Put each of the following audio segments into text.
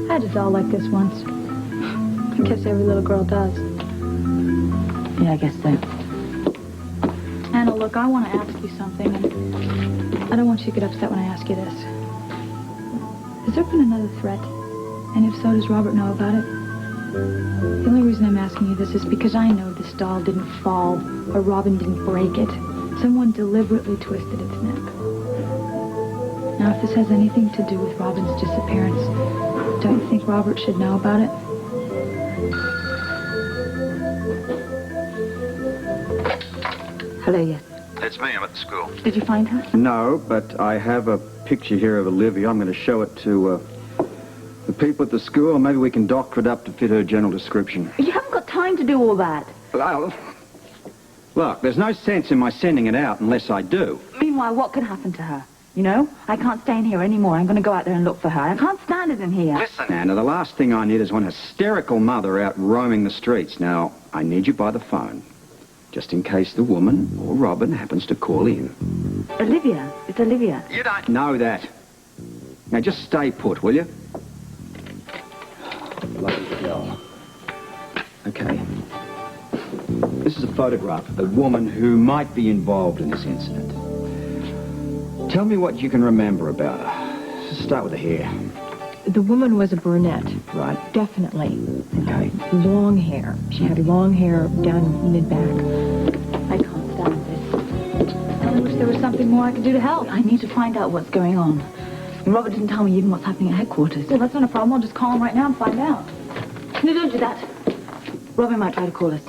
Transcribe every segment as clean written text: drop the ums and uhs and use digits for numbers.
I had a doll like this once. I guess every little girl does. Yeah, I guess so. Anna, look, I want to ask you something, and I don't want you to get upset when I ask you this. Has there been another threat? And if so, does Robert know about it? The only reason I'm asking you this is because I know this doll didn't fall, or Robin didn't break it. Someone deliberately twisted its neck. Now, if this has anything to do with Robin's disappearance, don't you think Robert should know about it? Hello, yes. It's me. I'm at the school. Did you find her? No, but I have a picture here of Olivia. I'm going to show it to the people at the school. Maybe we can doctor it up to fit her general description. You haven't got time to do all that. Well, look, there's no sense in my sending it out unless I do. Meanwhile, what could happen to her? You know, I can't stay in here anymore. I'm going to go out there and look for her. I can't stand it in here. Listen, Anna, the last thing I need is one hysterical mother out roaming the streets. Now, I need you by the phone, just in case the woman or Robin happens to call in. Olivia. It's Olivia. You don't know that. Now, just stay put, will you? Bloody hell. Okay. This is a photograph of the woman who might be involved in this incident. Tell me what you can remember about her. Let's start with the hair. The woman was a brunette. Right. Definitely. Okay. Long hair. She had long hair down mid-back. I can't stand this. I wish there was something more I could do to help. I need to find out what's going on. And Robert didn't tell me even what's happening at headquarters. Well, that's not a problem. I'll just call him right now and find out. No, don't do that. Robin might try to call us.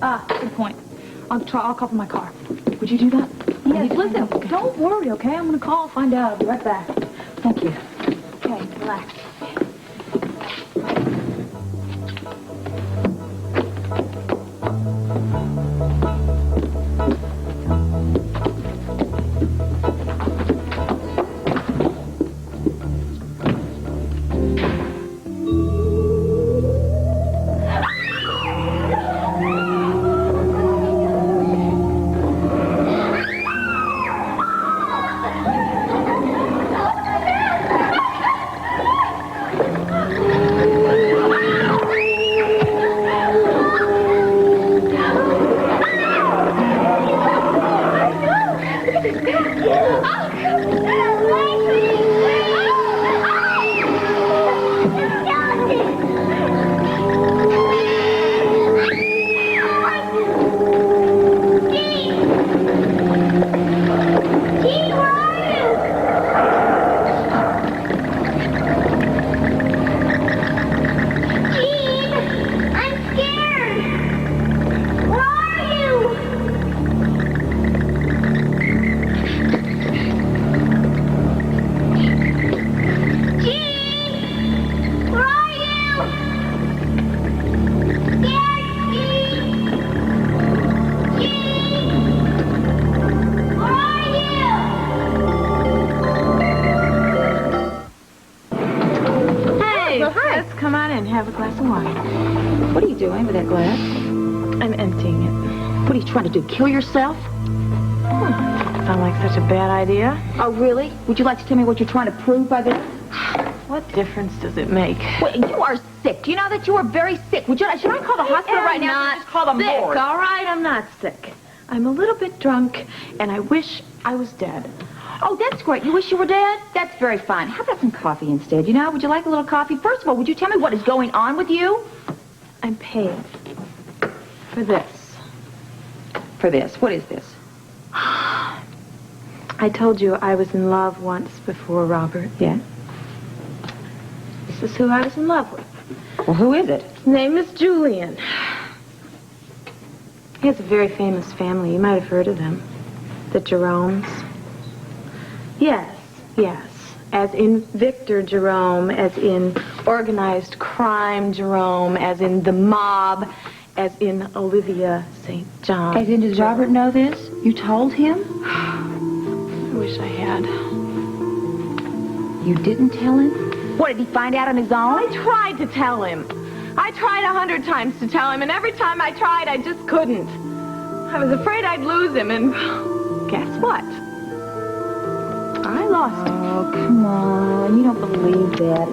Ah, good point. I'll call from my car. Would you do that? Yes, listen, don't worry, okay? I'm going to call, find out. I'll be right back. Thank you. Okay, relax. Have a glass of wine. What are you doing with that glass? I'm emptying it. What are you trying to do, kill yourself? Sound like such a bad idea. Oh, really? Would you like to tell me what you're trying to prove by this? What difference does it make? Well, you are sick. Do you know that you are very sick? Should I call the hospital right now? Just call the morgue. All right, I'm not sick. I'm a little bit drunk, and I wish I was dead. Oh, that's great. You wish you were dead? That's very fine. How about some coffee instead? You know, would you like a little coffee? First of all, would you tell me what is going on with you? I'm paid for this. For this? What is this? I told you I was in love once before Robert. Yeah? This is who I was in love with. Well, who is it? His name is Julian. He has a very famous family. You might have heard of them. The Jeromes. Yes, yes. As in Victor Jerome, as in organized crime Jerome, as in the mob, as in Olivia St. John. As in, does Robert know this? You told him? I wish I had. You didn't tell him? What, did he find out on his own? I tried to tell him. I tried 100 times to tell him, and every time I tried, I just couldn't. I was afraid I'd lose him, and guess what? I lost. Oh, come on. You don't believe that.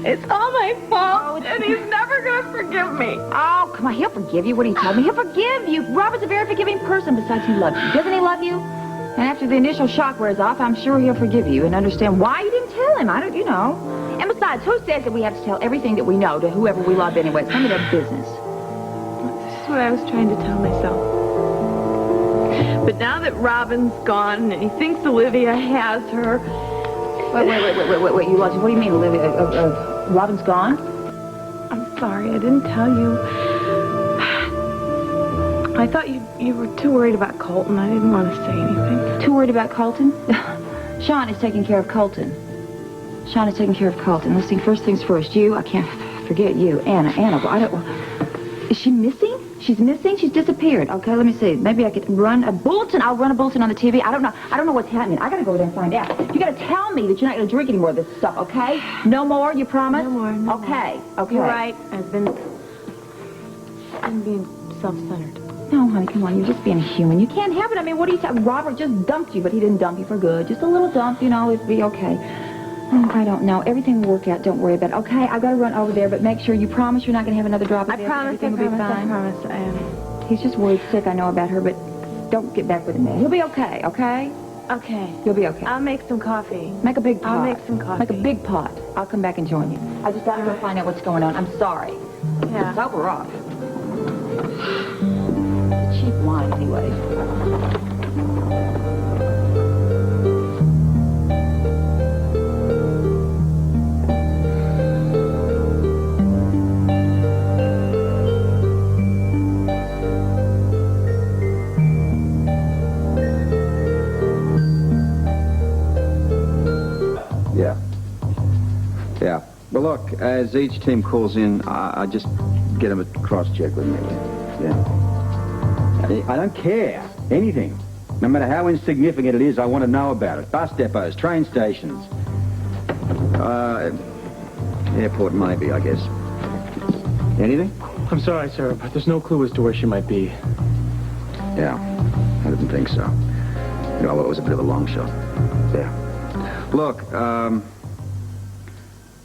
It's all my fault, and he's never going to forgive me. Oh, come on. He'll forgive you. What are you telling me? He'll forgive you. Robert's a very forgiving person. Besides, he loves you. Doesn't he love you? And after the initial shock wears off, I'm sure he'll forgive you and understand why you didn't tell him. I don't, you know. And besides, who says that we have to tell everything that we know to whoever we love anyway? It's none of their business. This is what I was trying to tell myself. But now that Robin's gone and he thinks Olivia has her... Wait, you lost. What do you mean, Olivia? Robin's gone? I'm sorry, I didn't tell you. I thought you were too worried about Colton. I didn't want to say anything. Too worried about Colton? Sean is taking care of Colton. Sean is taking care of Colton. Let's see, first things first. You, I can't forget you. Anna, I don't... Is she missing? She's missing? She's disappeared. Okay, let me see. Maybe I could run a bulletin. I'll run a bulletin on the TV. I don't know what's happening. I gotta go over there and find out. You gotta tell me that you're not gonna drink any more of this stuff, okay? No more, you promise? No more. Okay. You're right. I've been being self-centered. No, honey, come on. You're just being human. You can't have it. I mean, what do you say? Robert just dumped you, but he didn't dump you for good. Just a little dump, you know, it'd be okay. Oh, I don't know. Everything will work out. Don't worry about it. Okay, I've got to run over there, but make sure you promise you're not going to have another drop of I this. promise. Everything will be fine. I am. He's just worried sick, I know about her, but don't get back with him there. He'll be okay, okay? Okay. He'll be okay. I'll make some coffee. Make a big pot. I'll make some coffee. Make a big pot. I'll come back and join you. I just got to go find out what's going on. I'm sorry. Yeah. Sober up. Cheap wine, anyway. Yeah. Well, look, as each team calls in, I just get them to cross-check with me. Yeah. I don't care. Anything. No matter how insignificant it is, I want to know about it. Bus depots, train stations. Airport maybe, I guess. Anything? I'm sorry, sir, but there's no clue as to where she might be. Yeah. I didn't think so. Although it was a bit of a long shot. Yeah. Look,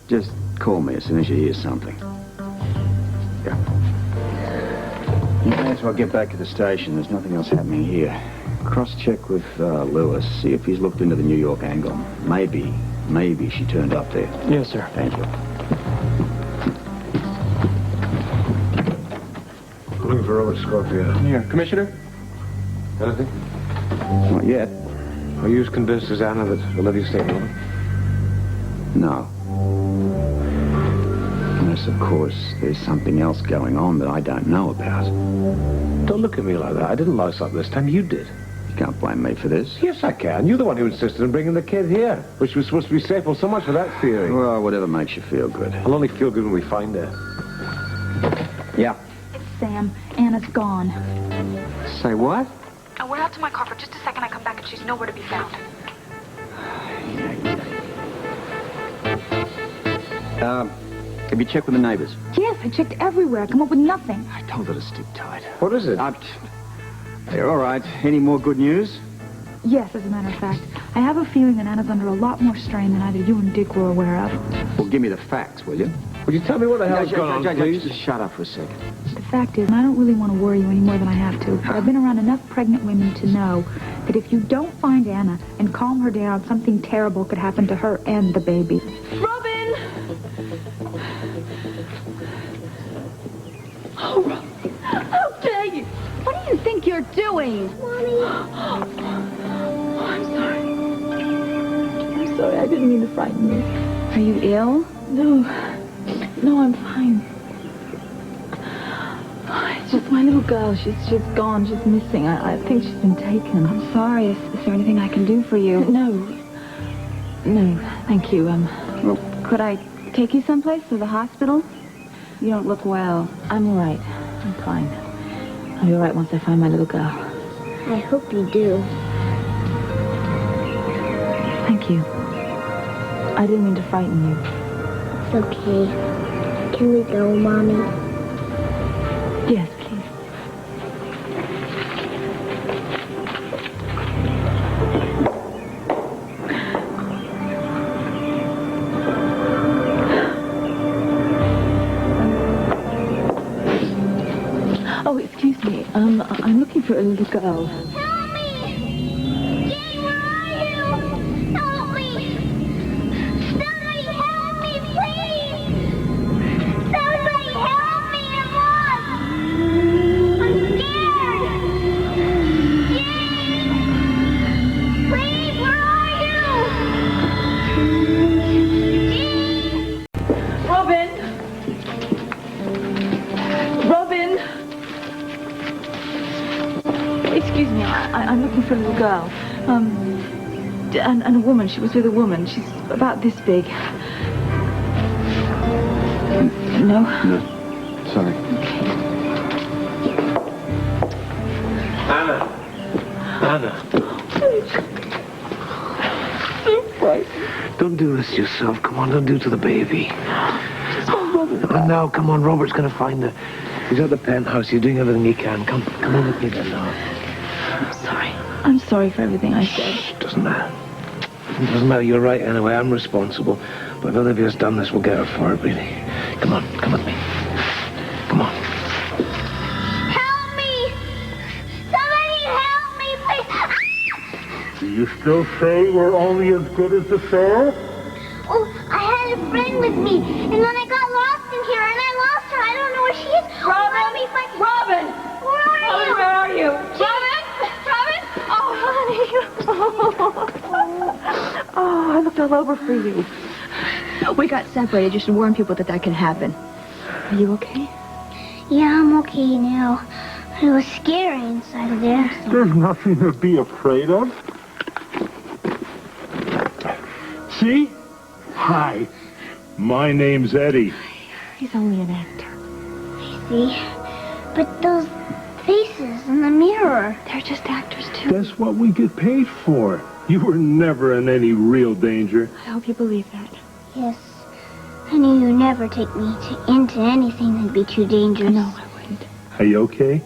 just call me as soon as you hear something. Yeah. You may as well get back to the station. There's nothing else happening here. Cross-check with Lewis. See if he's looked into the New York angle. Maybe she turned up there. Yes, sir. Thank you. I'm looking for Robert Scorpio. Here, Commissioner? Anything? Not yet. Are you as convinced as Anna that Olivia's taken over? No. Unless, of course, there's something else going on that I don't know about. Don't look at me like that. I didn't louse up this time. You did. You can't blame me for this. Yes, I can. You're the one who insisted on bringing the kid here, which was supposed to be safe. Well, so much for that theory. Well, whatever makes you feel good. I'll only feel good when we find her. Yeah. It's Sam. Anna's gone. Say what? I went out to my car for just a second. I come back and she's nowhere to be found. Have you checked with the neighbors? Yes, I checked everywhere. I come up with nothing. I told her to stick tight. What is it? They're all right. Any more good news? Yes, as a matter of fact. I have a feeling that Anna's under a lot more strain than either you and Dick were aware of. Well, give me the facts, will you? Would you tell me what the hell's going on, please? Just shut up for a second. The fact is, and I don't really want to worry you any more than I have to, but I've been around enough pregnant women to know that if you don't find Anna and calm her down, something terrible could happen to her and the baby. Robin! Oh, Robin, how dare you? What do you think you're doing? I'm sorry, I didn't mean to frighten you. Are you ill? No, I'm fine. It's just my little girl. She's gone. She's missing. I think she's been taken. I'm sorry. Is there anything I can do for you? No, thank you. Well, could I take you someplace to the hospital? You don't look well. I'm all right. I'm fine. I'll be all right once I find my little girl. I hope you do. Thank you. I didn't mean to frighten you. It's okay. Can we go, Mommy? Yes, please. I'm looking for a little girl. Help me! Jane, where are you? Help me! Somebody help me, please! Somebody help me! I'm lost! I'm scared! Jane! Please, where are you? Jane! Robin! Robin! Excuse me, I'm looking for a little girl. And a woman. She was with a woman. She's about this big. No? No. Sorry. Anna. Don't do this to yourself. Come on, don't do it to the baby. Oh, no, come on, Robert's going to find her. He's at the penthouse. He's doing everything he can. Come on with me then now. I'm sorry for everything I said. Shh, doesn't matter. It doesn't matter. You're right anyway. I'm responsible. But if Olivia's done this, we'll get her for it, really. Come on, come with me. Come on. Help me! Somebody help me, please! Do you still say we're only as good as the fair? Oh, I had a friend with me, and then I got lost in here, and I lost her. I don't know where she is. Robin! Let me find... Robin! Where are you? Where are you? Robin! Robin! Oh, honey. Oh, I looked all over for you. We got separated just to warn people that can happen. Are you okay? Yeah, I'm okay now. It was scary inside of there. There's nothing to be afraid of. See? Hi. My name's Eddie. He's only an actor. I see. But those faces in the mirror. They're just actors, too. That's what we get paid for. You were never in any real danger. I hope you believe that. Yes. I knew you'd never take me into anything that'd be too dangerous. No, I wouldn't. Are you okay?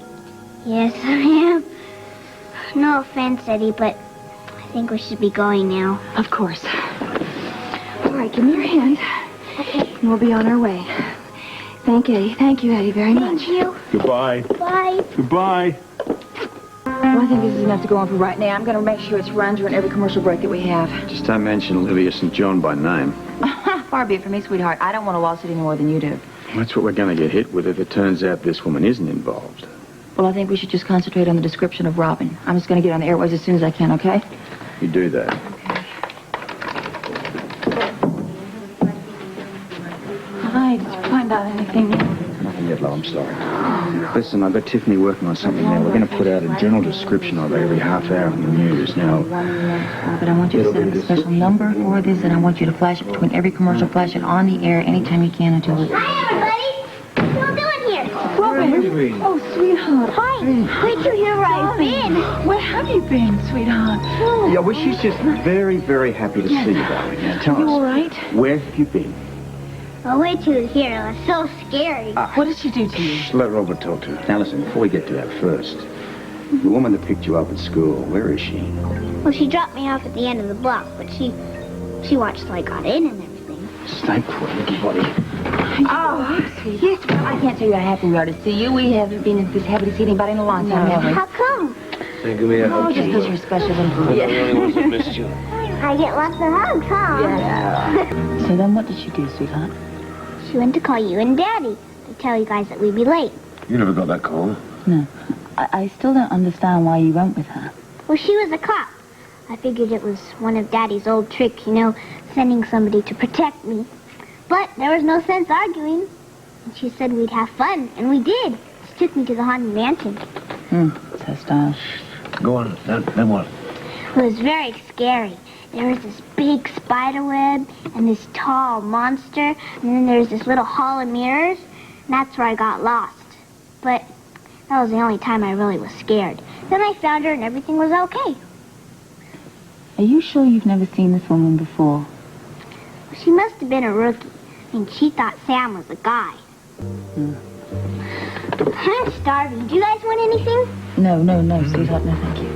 Yes, I am. No offense, Eddie, but I think we should be going now. Of course. All right, give me your hand. Okay. And we'll be on our way. Thank you, Eddie, very much. Thank you. Goodbye. Bye. Goodbye. Well, I think this is enough to go on for right now. I'm going to make sure it's run during every commercial break that we have. Just don't mention Olivia St. John by name. Far be it from me, sweetheart. I don't want a lawsuit any more than you do. That's what we're going to get hit with if it turns out this woman isn't involved. Well, I think we should just concentrate on the description of Robin. I'm just going to get on the airways as soon as I can, okay? You do that. Hi, did you find out anything? Nothing yet, love, I'm sorry. Listen, I've got Tiffany working on something now. We're going to put out a general description of her every half hour in the news. Now, But I want you to set up a special number for this, and I want you to flash it between every commercial, flash it on the air anytime you can until it... Hi, everybody. What are you doing here? Robin! Oh, sweetheart. Hi. Wait till you hear where I've been. Where have you been, sweetheart? yeah, well, she's just very, very happy to see you, darling. Now, tell You us, all right? where have you been? Well, wait till you hear. It was so scary. What did she do to you? Just let Robert talk to her. Now, listen, before we get to that first, the woman that picked you up at school, where is she? Well, she dropped me off at the end of the block, but she watched till I got in and everything. Stay put, little buddy. Oh, yes, well, I can't tell you how happy we are to see you. We haven't been this happy to see anybody in a long time, have we? How come? Hey, give me a hug. Oh, just because you're special and I'm the only ones that missed you. I get lots of hugs, huh? Yeah. So then what did she do, sweetheart? She went to call you and Daddy to tell you guys that we'd be late. You never got that call. No. I still don't understand why you went with her. Well, she was a cop. I figured it was one of Daddy's old tricks, sending somebody to protect me. But there was no sense arguing. And she said we'd have fun, and we did. She took me to the Haunted Mansion. It's her style. Go on, then what? It was very scary. There was this big spider web and this tall monster, and then there's this little hall of mirrors, and that's where I got lost. But that was the only time I really was scared. Then I found her and everything was okay. Are you sure you've never seen this woman before? She must have been a rookie. She thought Sam was a guy. I'm starving. Do you guys want anything? No, sweetheart, no, thank you.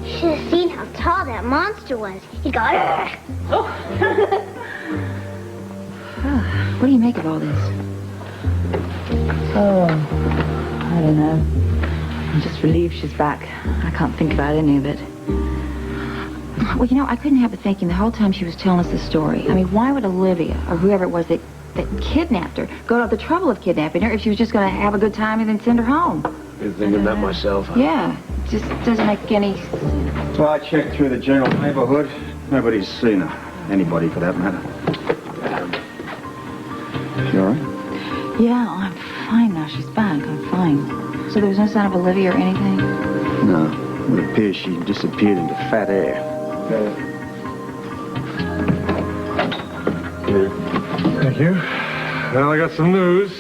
Should have seen how tall that monster was. He'd go, "Argh." What do you make of all this? Oh, I don't know. I'm just relieved she's back. I can't think about any of it. Well, you know, I couldn't help but thinking the whole time she was telling us the story. I mean, why would Olivia, or whoever it was that kidnapped her, go to the trouble of kidnapping her if she was just going to have a good time and then send her home? You're thinking that myself, huh? Yeah, it just doesn't make any... Well, I checked through the general neighborhood. Nobody's seen her. Anybody, for that matter. You all right? Yeah, I'm fine now. She's back. I'm fine. So there was no sign of Olivia or anything? No. It appears she disappeared into fat air. Thank you. Well, I got some news.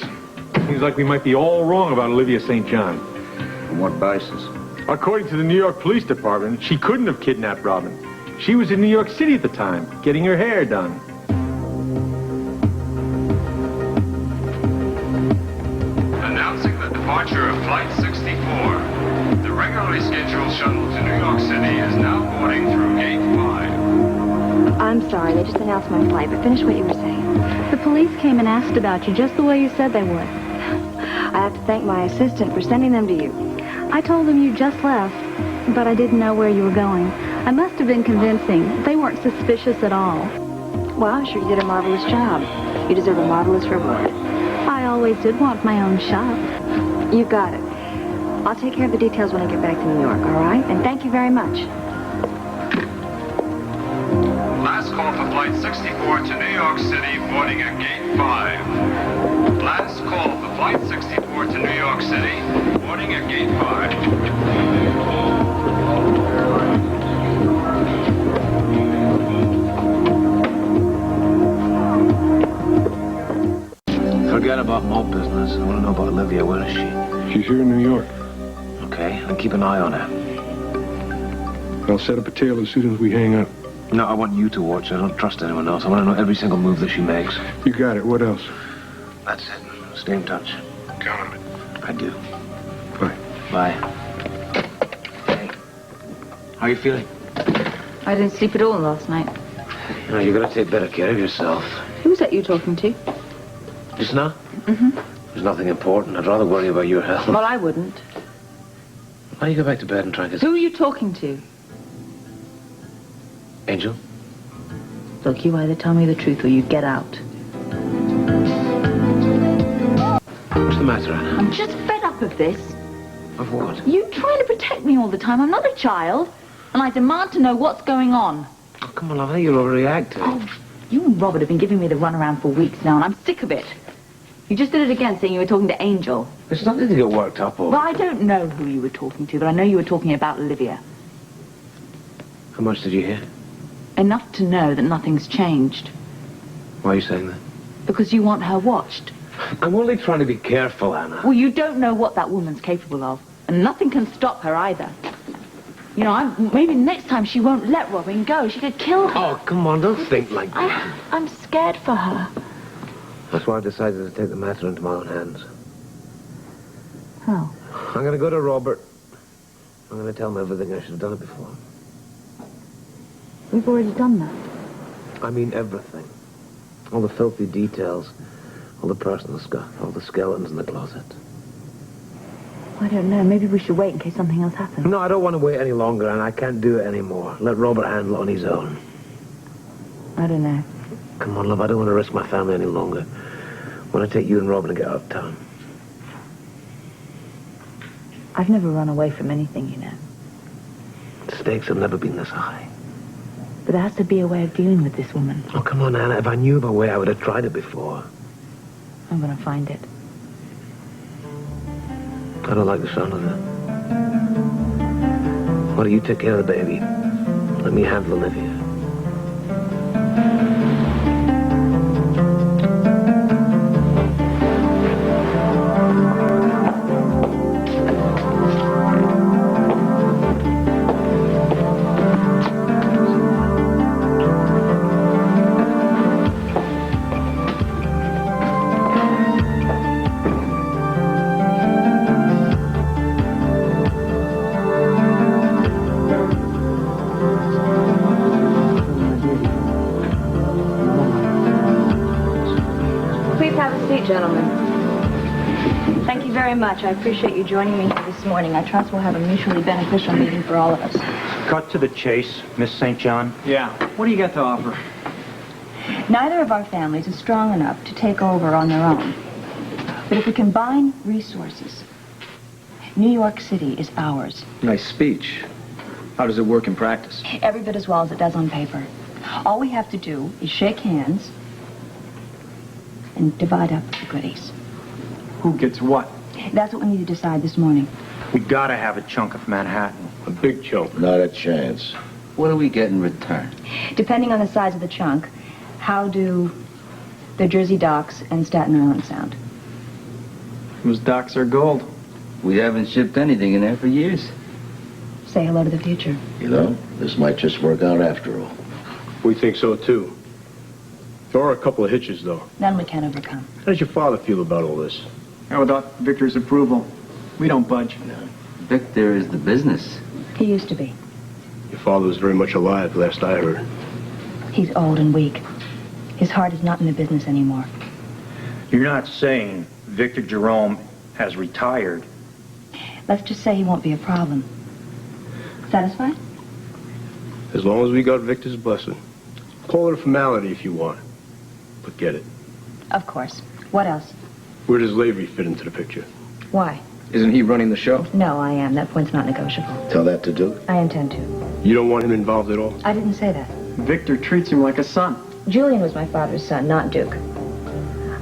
Seems like we might be all wrong about Olivia St. John. On what basis? According to the New York Police Department, she couldn't have kidnapped Robin. She was in New York City at the time, getting her hair done. Announcing the departure of Flight 64. The regularly scheduled shuttle to New York City is now boarding through Gate 5. I'm sorry, they just announced my flight, but finish what you were saying. The police came and asked about you just the way you said they would. I have to thank my assistant for sending them to you. I told them you just left, but I didn't know where you were going. I must have been convincing. They weren't suspicious at all. Well, I'm sure you did a marvelous job. You deserve a marvelous reward. I always did want my own shop. You got it. I'll take care of the details when I get back to New York, all right? And thank you very much. Last call for Flight 64 to New York City, boarding at Gate 5. Last call for Flight 64 to New York City, boarding at Gate 5. Forget about Mo business. I want to know about Olivia. Where is she? She's here in New York. Okay, and keep an eye on her. I'll set up a tail as soon as we hang up. No, I want you to watch her. I don't trust anyone else. I want to know every single move that she makes. You got it. What else? That's it. Stay in touch. Count on it. I do. Bye. Bye. Hey. How you feeling? I didn't sleep at all last night. No, you got to take better care of yourself. Who was that you talking to? Just now? Mm-hmm. There's nothing important. I'd rather worry about your health. Well, I wouldn't. Why don't you go back to bed and try and get Who are you talking to? Angel? Look, you either tell me the truth or you get out. What's the matter, Anna? I'm just fed up of this. Of what? You trying to protect me all the time. I'm not a child. And I demand to know what's going on. Oh, come on, love. I think you're overreacting. Oh, you and Robert have been giving me the runaround for weeks now, and I'm sick of it. You just did it again, saying you were talking to Angel. There's nothing to get worked up over. Well, I don't know who you were talking to, but I know you were talking about Olivia. How much did you hear? Enough to know that nothing's changed. Why are you saying that? Because you want her watched. I'm only trying to be careful, Anna. Well, you don't know what that woman's capable of. And nothing can stop her either. You know, maybe next time she won't let Robin go. She could kill her. Oh, come on, don't think like that. I'm scared for her. That's why I decided to take the matter into my own hands. How? I'm going to go to Robert. I'm going to tell him everything. I should have done it before. We've already done that. I mean everything. All the filthy details. All the personal stuff. All the skeletons in the closet. I don't know. Maybe we should wait in case something else happens. No, I don't want to wait any longer, and I can't do it anymore. Let Robert handle it on his own. I don't know. Come on, love, I don't want to risk my family any longer. I want to take you and Robin and get out of town. I've never run away from anything, you know. The stakes have never been this high. But there has to be a way of dealing with this woman. Oh, come on, Anna. If I knew of a way, I would have tried it before. I'm going to find it. I don't like the sound of that. Why don't you take care of the baby? Let me handle Olivia. Thank you very much. I appreciate you joining me here this morning. I trust we'll have a mutually beneficial meeting for all of us. Cut to the chase, Miss St. John. Yeah. What do you got to offer? Neither of our families is strong enough to take over on their own. But if we combine resources, New York City is ours. Nice speech. How does it work in practice? Every bit as well as it does on paper. All we have to do is shake hands and divide up the goodies. Who gets what? That's what we need to decide this morning. We gotta have a chunk of Manhattan. A big chunk. Not a chance. What do we get in return? Depending on the size of the chunk, how do the Jersey docks and Staten Island sound? Those docks are gold. We haven't shipped anything in there for years. Say hello to the future. You know, this might just work out after all. We think so, too. There are a couple of hitches, though. None we can't overcome. How does your father feel about all this? And without Victor's approval, we don't budge. Victor is the business. He used to be. Your father was very much alive, last I heard. He's old and weak. His heart is not in the business anymore. You're not saying Victor Jerome has retired? Let's just say he won't be a problem. Satisfied? As long as we got Victor's blessing. Call it a formality if you want. But get it. Of course. What else? Where does Lavery fit into the picture? Why? Isn't he running the show? No, I am. That point's not negotiable. Tell that to Duke. I intend to. You don't want him involved at all? I didn't say that. Victor treats him like a son. Julian was my father's son, not Duke.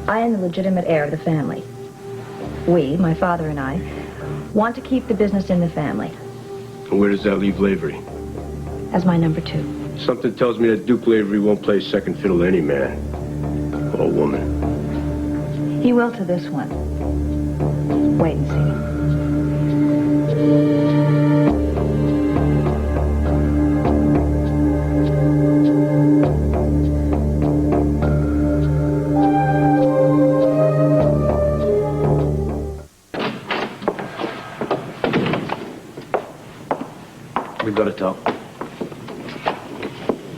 I am the legitimate heir of the family. We, my father and I, want to keep the business in the family. And where does that leave Lavery? As my number two. Something tells me that Duke Lavery won't play second fiddle to any man. Or woman. He will to this one. Wait and see. We've got to talk.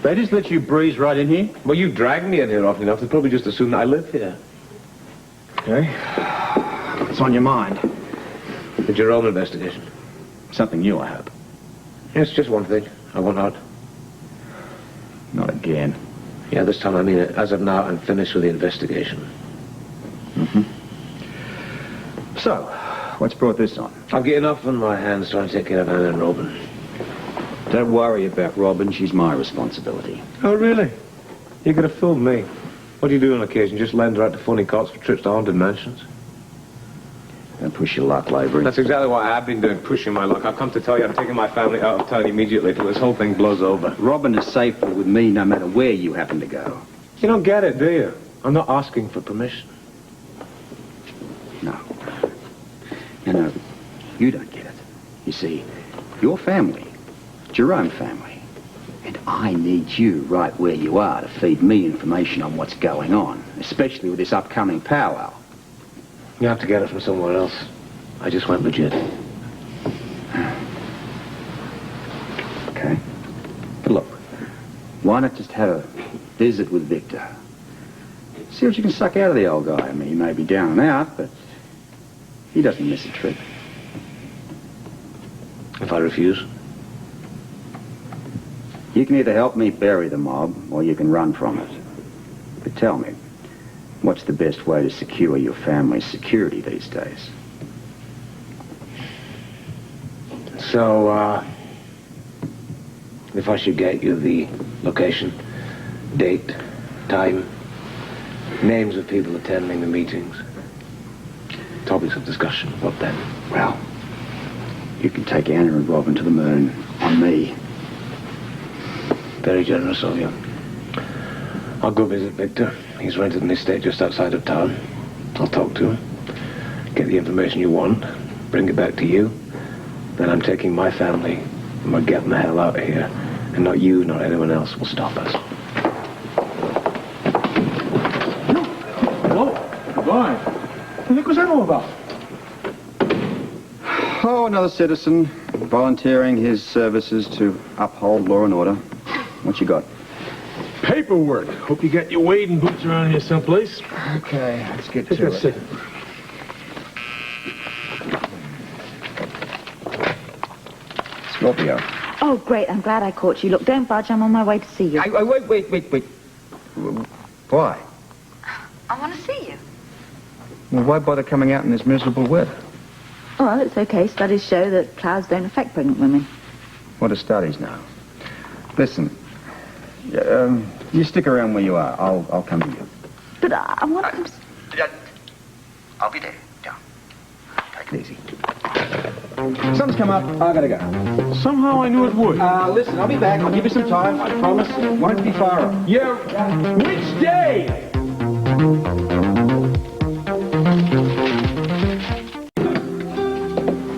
They just let you breeze right in here? Well, you dragged me in here often enough. They'd probably just assume that I live here. Okay. What's on your mind? The Jerome investigation. Something new, I hope. It's just one thing. I want out. Not again. Yeah, this time I mean it. As of now, I'm finished with the investigation. Mm-hmm. So, what's brought this on? I've got enough on my hands trying to take care of Anna and Robin. Don't worry about Robin. She's my responsibility. Oh, really? You could have fooled me. What do you do on occasion? Just lend her out to funny cots for trips to haunted mansions? Don't push your luck, Lavery. That's exactly what I've been doing, pushing my luck. I've come to tell you I'm taking my family out of town immediately till this whole thing blows over. Robin is safer with me no matter where you happen to go. You don't get it, do you? I'm not asking for permission. No. No, you don't get it. You see, your family, Jerome family, and I need you right where you are to feed me information on what's going on, especially with this upcoming powwow. You have to get it from somewhere else. I just went legit. Okay. But look, why not just have a visit with Victor? See what you can suck out of the old guy. I mean, he may be down and out, but he doesn't miss a trick. If I refuse? You can either help me bury the mob, or you can run from it. But tell me, what's the best way to secure your family's security these days? So, if I should get you the location, date, time, names of people attending the meetings, topics of discussion, what then? Well, you can take Anna and Robin to the moon on me. Very generous of you. I'll go visit Victor. He's rented an estate just outside of town. I'll talk to him, get the information you want, bring it back to you. Then I'm taking my family, and we're getting the hell out of here. And not you, not anyone else will stop us. Hello. Devane. What the heck was that all about? Oh, another citizen volunteering his services to uphold law and order. What you got? Paperwork. Hope you got your wading boots around here someplace. Okay, let's get Take to that it. second. Scorpio. Oh, great. I'm glad I caught you. Look, don't budge. I'm on my way to see you. Wait. Why? I want to see you. Well, why bother coming out in this miserable weather? Well, it's okay. Studies show that clouds don't affect pregnant women. What are studies now? Listen, you stick around where you are. I'll come to you. But I want to... I'll be there. Yeah. Take it easy. Something's come up. I gotta go. Somehow I knew it would. Listen, I'll be back. I'll give you some time. I promise. Won't be far off. Yeah. Which day?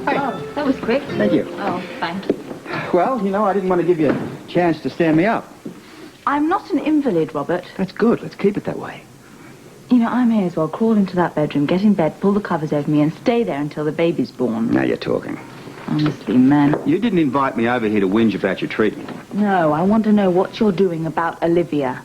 Oh, that was quick. Thank you. Oh, thank you. Well, I didn't want to give you a chance to stand me up. I'm not an invalid, Robert. That's good. Let's keep it that way. I may as well crawl into that bedroom, get in bed, pull the covers over me, and stay there until the baby's born. Now you're talking. Honestly, man. You didn't invite me over here to whinge about your treatment. No, I want to know what you're doing about Olivia.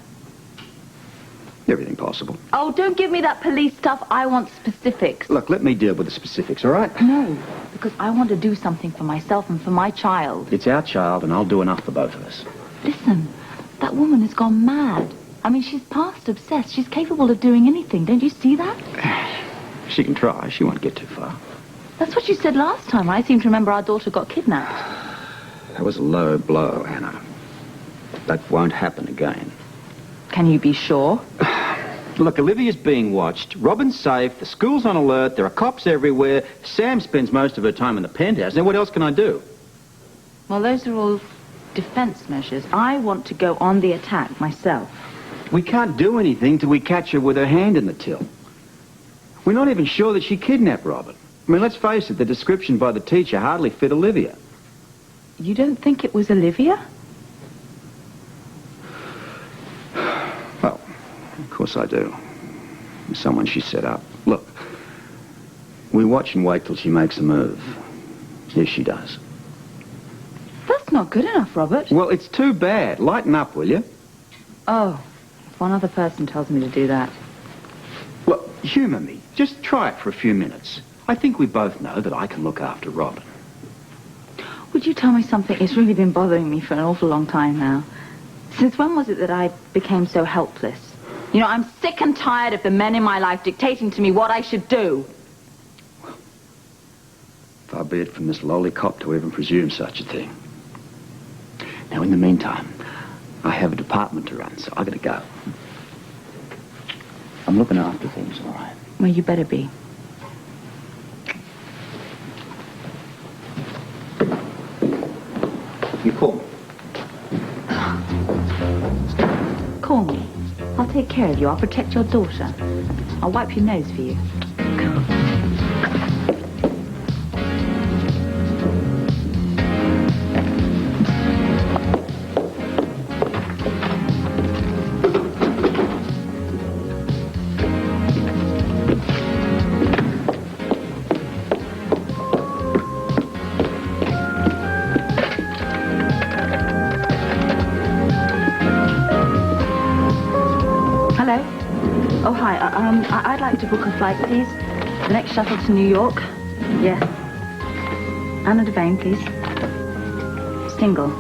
Everything possible. Oh, don't give me that police stuff. I want specifics. Look, let me deal with the specifics, all right? No, because I want to do something for myself and for my child. It's our child, and I'll do enough for both of us. Listen, that woman has gone mad. I mean, she's past obsessed. She's capable of doing anything. Don't you see that? She can try. She won't get too far. That's what you said last time. I seem to remember our daughter got kidnapped. That was a low blow, Hannah. That won't happen again. Can you be sure? Look, Olivia's being watched. Robin's safe. The school's on alert. There are cops everywhere. Sam spends most of her time in the penthouse. Now, what else can I do? Well, those are all defense measures. I want to go on the attack myself. We can't do anything till we catch her with her hand in the till. We're not even sure that she kidnapped Robin. I mean, let's face it, the description by the teacher hardly fit Olivia. You don't think it was Olivia? Well, of course I do. Someone she set up. Look, we watch and wait till she makes a move. If she does. That's not good enough, Robert. Well, it's too bad. Lighten up, will you? Oh, if one other person tells me to do that. Look, humour me. Just try it for a few minutes. I think we both know that I can look after Robin. Would you tell me something? It's really been bothering me for an awful long time now. Since when was it that I became so helpless? I'm sick and tired of the men in my life dictating to me what I should do. Far be it from this lowly cop to even presume such a thing. Now, in the meantime, I have a department to run, so I gotta go. I'm looking after things, all right? Well, you better be. You call me. Call me. I'll take care of you. I'll protect your daughter. I'll wipe your nose for you. Oh, hi. I'd like to book a flight, please. The next shuttle to New York. Yeah. Anna Devane, please. Single.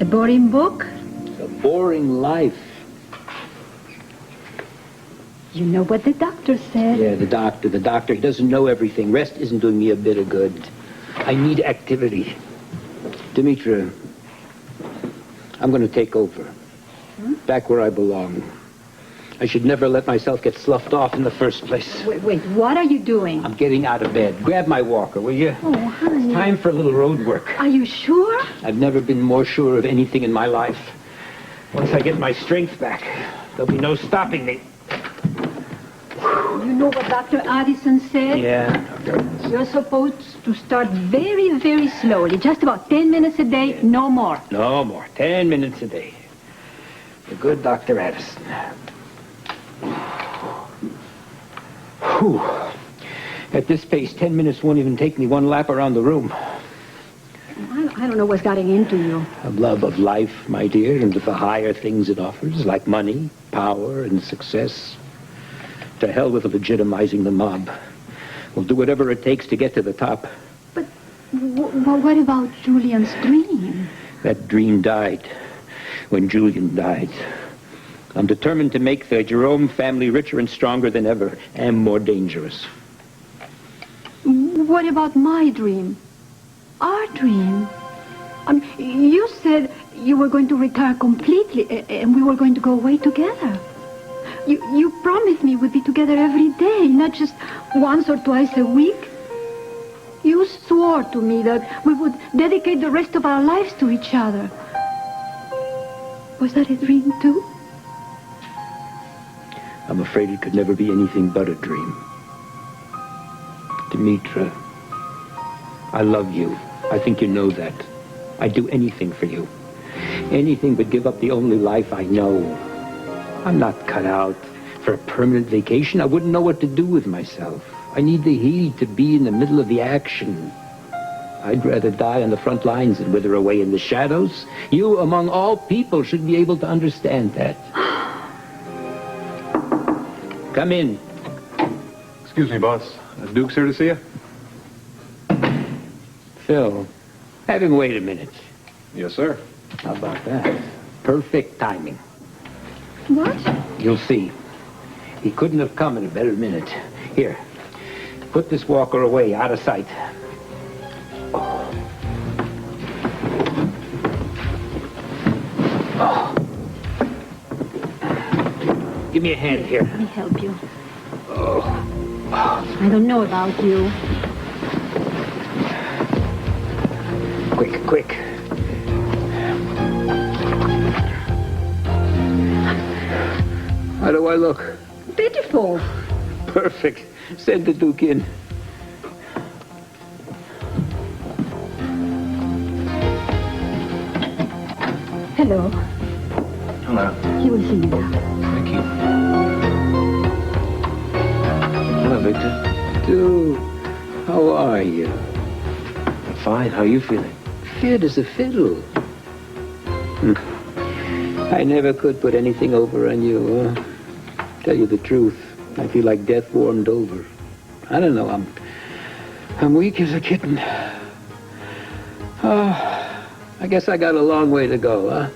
A boring book? A boring life. You know what the doctor said. Yeah, the doctor. He doesn't know everything. Rest isn't doing me a bit of good. I need activity. Demetra, I'm going to take over. Back where I belong. I should never let myself get sloughed off in the first place. Wait, what are you doing? I'm getting out of bed. Grab my walker, will you? Oh, honey. It's time for a little road work. Are you sure? I've never been more sure of anything in my life. Once I get my strength back, there'll be no stopping me. You know what Dr. Addison said? Yeah. You're supposed to start very, very slowly. Just about 10 minutes a day, no more. No more. 10 minutes a day. The good Dr. Addison. Whew. At this pace, 10 minutes won't even take me one lap around the room. I don't know what's getting into you. A love of life, my dear, and of the higher things it offers, like money, power, and success. To hell with legitimizing the mob. We'll do whatever it takes to get to the top. But what about Julian's dream? That dream died when Julian died. I'm determined to make the Jerome family richer and stronger than ever, and more dangerous. What about my dream? Our dream? You said you were going to retire completely, and we were going to go away together. You promised me we'd be together every day, not just once or twice a week. You swore to me that we would dedicate the rest of our lives to each other. Was that a dream, too? I'm afraid it could never be anything but a dream. Demetra, I love you. I think you know that. I'd do anything for you. Anything but give up the only life I know. I'm not cut out for a permanent vacation. I wouldn't know what to do with myself. I need the heat to be in the middle of the action. I'd rather die on the front lines than wither away in the shadows. You, among all people, should be able to understand that. Come in. Excuse me, boss. Duke's here to see you? Phil, have him wait a minute. Yes, sir. How about that? Perfect timing. What? You'll see. He couldn't have come in a better minute. Here, put this walker away, out of sight. Oh. Give me a hand here. Let me help you. Oh. I don't know about you. Quick, quick. How do I look? Beautiful. Perfect. Send the Duke in. Hello. Hello. He will see you now. Thank you. Hello, Victor. Duke, how are you? I'm fine. How are you feeling? Fit as a fiddle. I never could put anything over on you. Tell you the truth, I feel like death warmed over. I don't know, I'm weak as a kitten. Oh, I guess I got a long way to go, huh?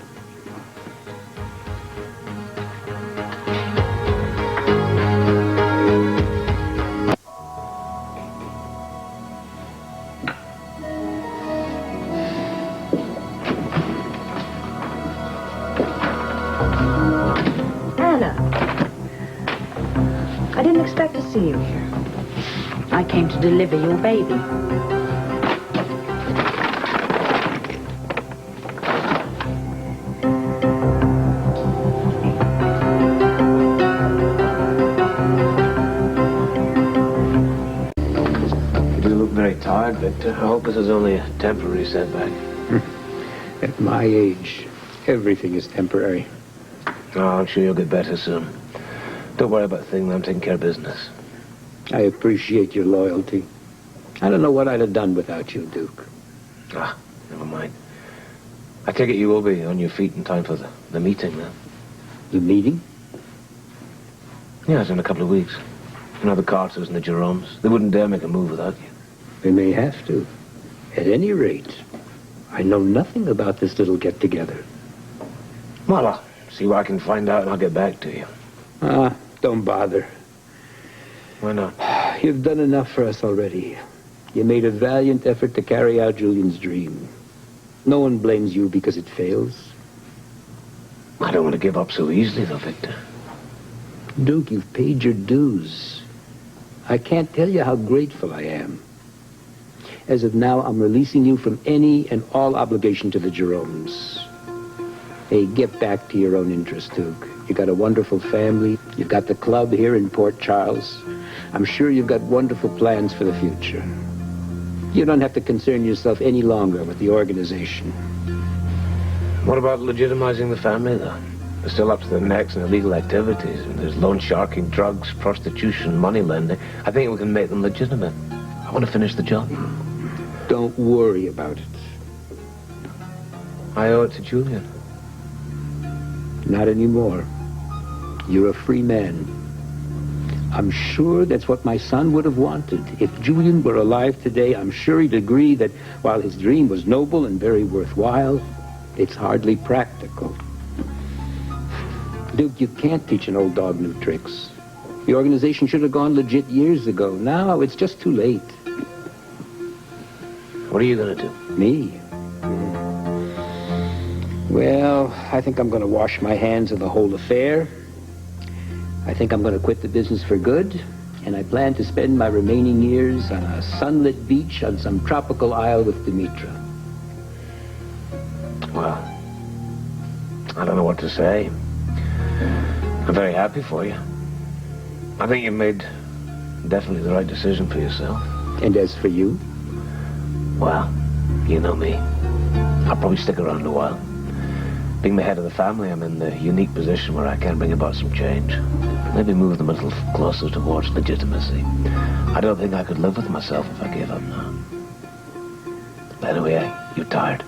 I didn't expect to see you here. I came to deliver your baby. You do look very tired, Victor. I hope this is only a temporary setback. At my age, everything is temporary. Oh, I'm sure you'll get better soon. Don't worry about things. I'm taking care of business. I appreciate your loyalty. I don't know what I'd have done without you, Duke. Ah, never mind. I take it you will be on your feet in time for the meeting, then. The meeting? Yeah, it's in a couple of weeks. You know, the Carters and the Jeromes. They wouldn't dare make a move without you. They may have to. At any rate, I know nothing about this little get-together. Well, I'll see what I can find out and I'll get back to you. Don't bother. Why not? You've done enough for us already. You made a valiant effort to carry out Julian's dream. No one blames you because it fails. I don't want to give up so easily, though, Victor. Duke, you've paid your dues. I can't tell you how grateful I am. As of now, I'm releasing you from any and all obligation to the Jeromes. Hey, get back to your own interest, Duke. You got a wonderful family. You've got the club here in Port Charles. I'm sure you've got wonderful plans for the future. You don't have to concern yourself any longer with the organization. What about legitimizing the family, though? They're still up to their necks in illegal activities. There's loan sharking, drugs, prostitution, money lending. I think we can make them legitimate. I want to finish the job. Don't worry about it. I owe it to Julian. Not anymore. You're a free man. I'm sure that's what my son would have wanted. If Julian were alive today, I'm sure he'd agree that while his dream was noble and very worthwhile, it's hardly practical. Duke, you can't teach an old dog new tricks. The organization should have gone legit years ago. Now it's just too late. What are you going to do? Me? Well, I think I'm going to wash my hands of the whole affair. I think I'm going to quit the business for good, and I plan to spend my remaining years on a sunlit beach on some tropical isle with Demetra. Well, I don't know what to say. I'm very happy for you. I think you made definitely the right decision for yourself. And as for you? Well, you know me. I'll probably stick around a while. Being the head of the family, I'm in the unique position where I can bring about some change. Maybe move them a little closer towards legitimacy. I don't think I could live with myself if I gave up now. But anyway, you're tired.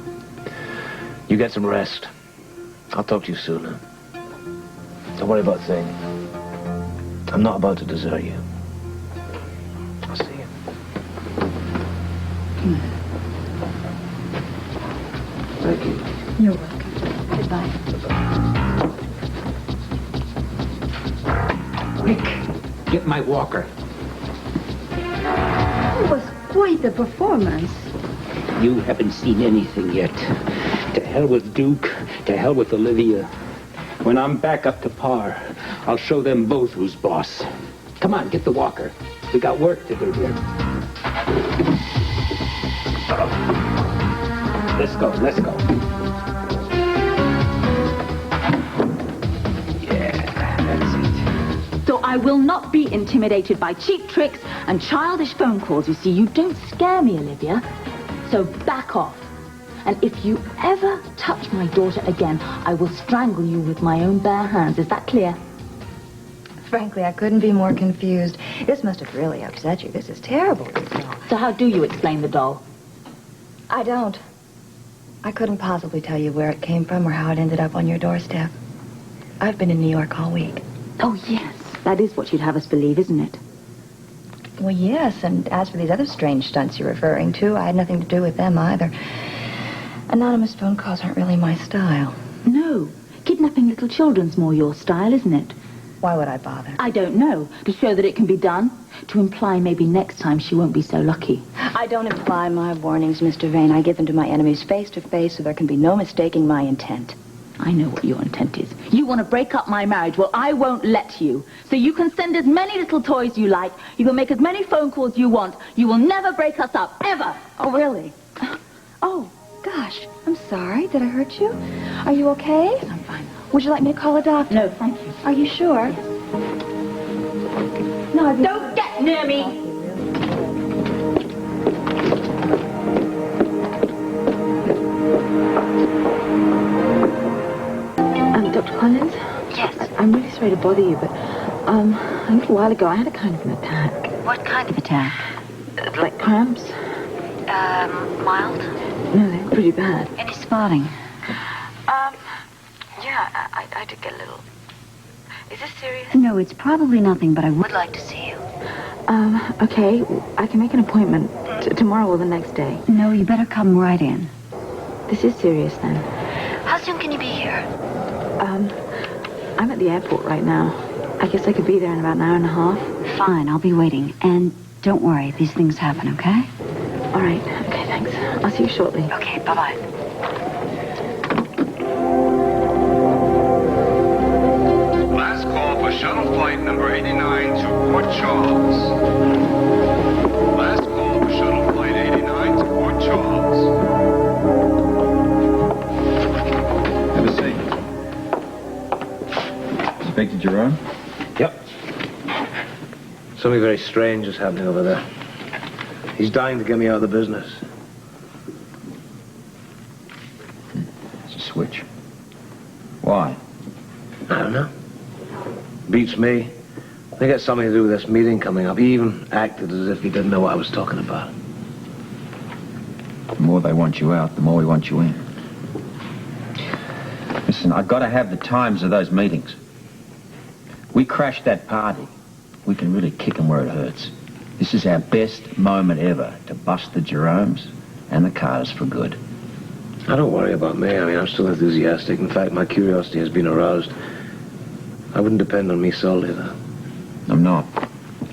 You get some rest. I'll talk to you soon. Huh? Don't worry about things. I'm not about to desert you. I'll see you. Thank you. You're welcome. Goodbye. Quick, get my walker. It was quite a performance. You haven't seen anything yet. To hell with Duke, to hell with Olivia. When I'm back up to par, I'll show them both who's boss. Come on, get the walker. We got work to do here. Let's go, let's go. So I will not be intimidated by cheap tricks and childish phone calls. You see, you don't scare me, Olivia. So back off. And if you ever touch my daughter again, I will strangle you with my own bare hands. Is that clear? Frankly, I couldn't be more confused. This must have really upset you. This is terrible. So how do you explain the doll? I don't. I couldn't possibly tell you where it came from or how it ended up on your doorstep. I've been in New York all week. Oh, yes. That is what you'd have us believe, isn't it? Well, yes, and as for these other strange stunts you're referring to, I had nothing to do with them either. Anonymous phone calls aren't really my style. No. Kidnapping little children's more your style, isn't it? Why would I bother? I don't know. To show that it can be done. To imply maybe next time she won't be so lucky. I don't imply my warnings, Miss Devane. I give them to my enemies face to face so there can be no mistaking my intent. I know what your intent is. You want to break up my marriage. Well, I won't let you. So you can send as many little toys you like. You can make as many phone calls you want. You will never break us up, ever. Oh, really? Oh, gosh. I'm sorry. Did I hurt you? Are you okay? Yes, I'm fine. Would you like me to call a doctor? No, thank you. Are you sure? Yes. No, don't get near me. Dr. Collins? Yes. I'm really sorry to bother you, but a little while ago I had a kind of an attack. What kind of attack? Like cramps. Mild? No, they were pretty bad. Any spotting? Yeah, I did get a little... Is this serious? No, it's probably nothing, but I would like to see you. Okay, I can make an appointment tomorrow or the next day. No, you better come right in. This is serious then. How soon can you be here? I'm at the airport right now. I guess I could be there in about an hour and a half. Fine, I'll be waiting. And don't worry, these things happen, okay? All right. Okay, thanks. I'll see you shortly. Okay, bye-bye. Last call for shuttle flight number 89 to Port Charles. Last call for shuttle flight 89 to Port Charles. Have a seat. Inspector Jerome? Yep. Something very strange is happening over there. He's dying to get me out of the business. It's a switch. Why? I don't know. Beats me. I think it's something to do with this meeting coming up. He even acted as if he didn't know what I was talking about. The more they want you out, the more we want you in. Listen, I've got to have the times of those meetings. We crashed that party. We can really kick them where it hurts. This is our best moment ever to bust the Jeromes and the Carters for good. I don't worry about me. I mean, I'm still enthusiastic. In fact, my curiosity has been aroused. I wouldn't depend on me solely, though. I'm not.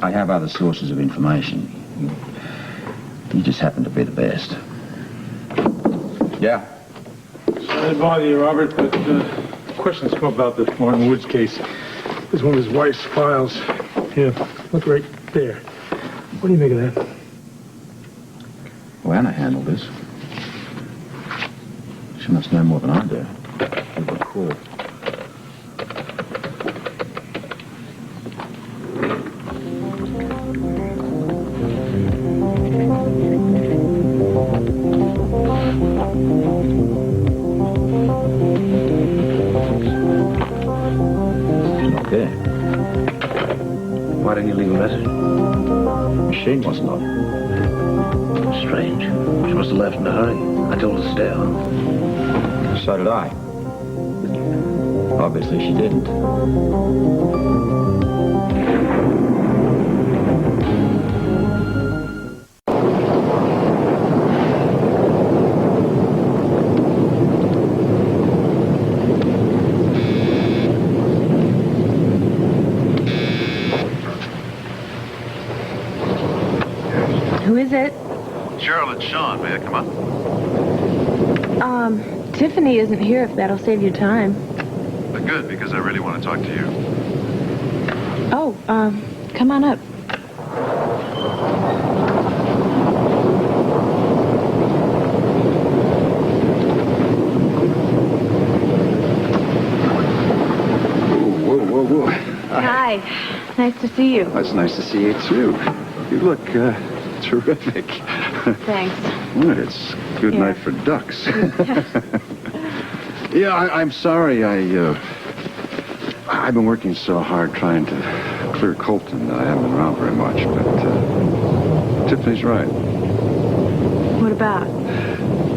I have other sources of information. You just happen to be the best. Yeah. Sorry to bother you, Robert, but questions come about the Martin Woods case. There's one of his wife's files. Here, look right there. What do you make of that? Well, Anna handled this. She must know more than I do. Give her a call. Okay. Why didn't you leave a message? The machine wasn't on. Strange. She must have left in a hurry. I told her to stay on. So did I. Obviously she didn't. Who is it? Cheryl and Sean, may I come up? Tiffany isn't here if that'll save you time. But good, because I really want to talk to you. Oh, come on up. Whoa. Hi. Nice to see you. It's nice to see you, too. You look, terrific. Thanks. Good, it's good night for ducks. Yeah, I'm sorry. I've been working so hard trying to clear Colton that I haven't been around very much, but Tiffany's right. What about?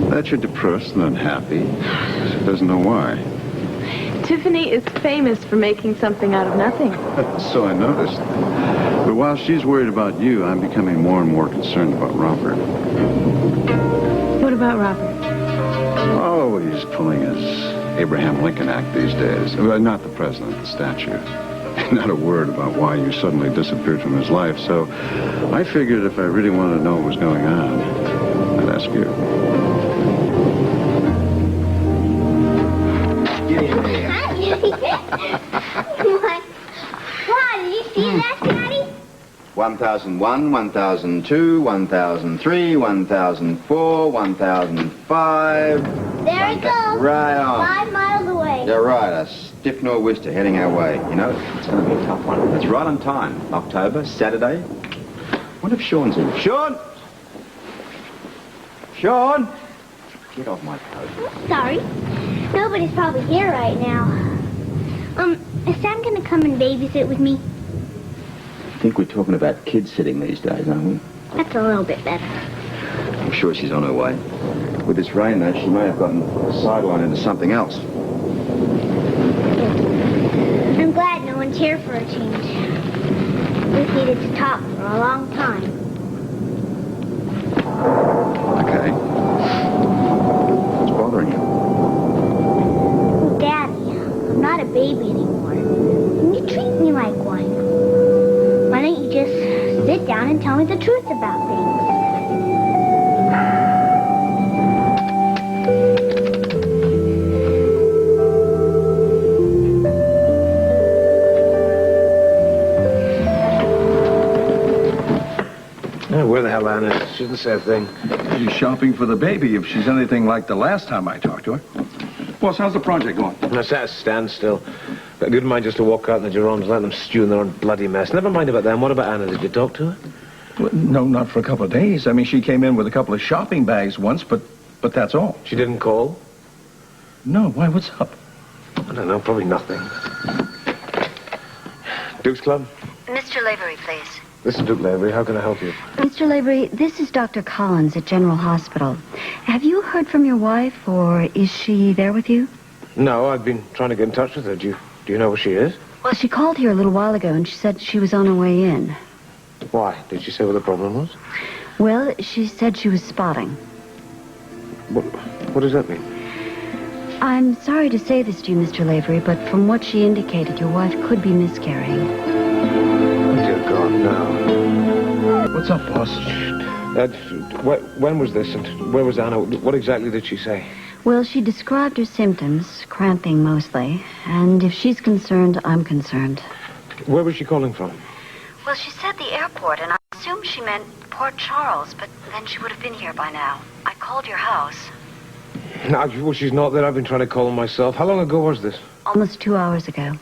That you're depressed and unhappy. She doesn't know why. Tiffany is famous for making something out of nothing. So I noticed. But while she's worried about you, I'm becoming more and more concerned about Robert. What about Robert? Oh, he's pulling his Abraham Lincoln act these days. Well, not the president, the statue. Not a word about why you suddenly disappeared from his life, so I figured if I really wanted to know what was going on, I'd ask you. Wow, did you see that, Daddy? 1001, 1002, 1003, 1004, 1005. There it goes. Right on. 5 miles away. You're right, a stiff nor'wester heading our way. You know, it's going to be a tough one. It's right on time. October, Saturday. What if Sean's in? Sean! Sean! Get off my coat. Sorry. Nobody's probably here right now. Is Sam gonna come and babysit with me? I think we're talking about kids sitting these days, aren't we? That's a little bit better. I'm sure she's on her way. With this rain, though, she may have gotten sidelined into something else. I'm glad no one's here for a change. We've needed to talk for a long time. Okay. What's bothering you? Daddy, I'm not a baby anymore. And you treat me like one. Why don't you just sit down and tell me the truth about things? Where the hell Anna is? She didn't say a thing. She's shopping for the baby if she's anything like the last time I talked to her. Boss, how's the project going? It's at a standstill. But good mind just to walk out in the Jeromes and let them stew in their own bloody mess. Never mind about them. What about Anna? Did you talk to her? Well, no, not for a couple of days. I mean, she came in with a couple of shopping bags once, but that's all. She didn't call? No, why? What's up? I don't know. Probably nothing. Duke's Club? Mr. Lavery, please. This is Duke Lavery. How can I help you? Mr. Lavery, this is Dr. Collins at General Hospital. Have you heard from your wife, or is she there with you? No, I've been trying to get in touch with her. Do you know where she is? Well, she called here a little while ago, and she said she was on her way in. Why? Did she say what the problem was? Well, she said she was spotting. What does that mean? I'm sorry to say this to you, Mr. Lavery, but from what she indicated, your wife could be miscarrying. Oh, dear God, no. What's up, boss? When was this, and where was Anna? What exactly did she say? Well, she described her symptoms, cramping mostly, and if she's concerned, I'm concerned. Where was she calling from? Well, she said the airport, and I assumed she meant Port Charles, but then she would have been here by now. I called your house. No, well, she's not there. I've been trying to call her myself. How long ago was this? Almost 2 hours ago.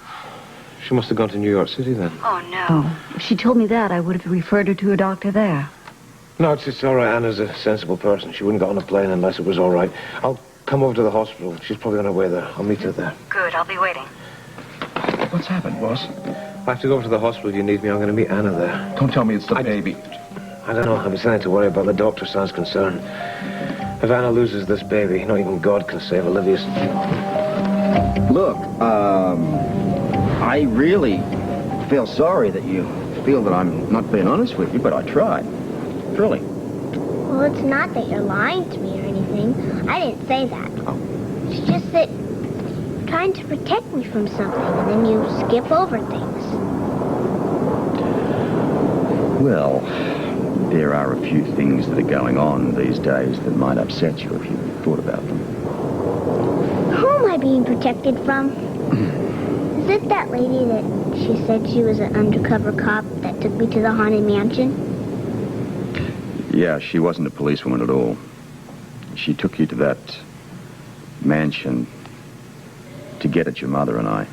She must have gone to New York City then. Oh, no. If she told me that, I would have referred her to a doctor there. No, it's all right. Anna's a sensible person. She wouldn't get on a plane unless it was all right. I'll come over to the hospital. She's probably on her way there. I'll meet her there. Good, I'll be waiting. What's happened, boss? I have to go over to the hospital if you need me. I'm going to meet Anna there. Don't tell me it's the baby. I don't know. I've been starting to worry about. The doctor sounds concerned. If Anna loses this baby, not even God can save Olivia's. Look, I really feel sorry that you feel that I'm not being honest with you, but I tried. Really. Well, it's not that you're lying to me or anything. I didn't say that. Oh. It's just that you're trying to protect me from something, and then you skip over things. Well, there are a few things that are going on these days that might upset you if you thought about them. Who am I being protected from? Is it that lady that she said she was an undercover cop that took me to the haunted mansion? Yeah, she wasn't a policewoman at all. She took you to that mansion to get at your mother and I.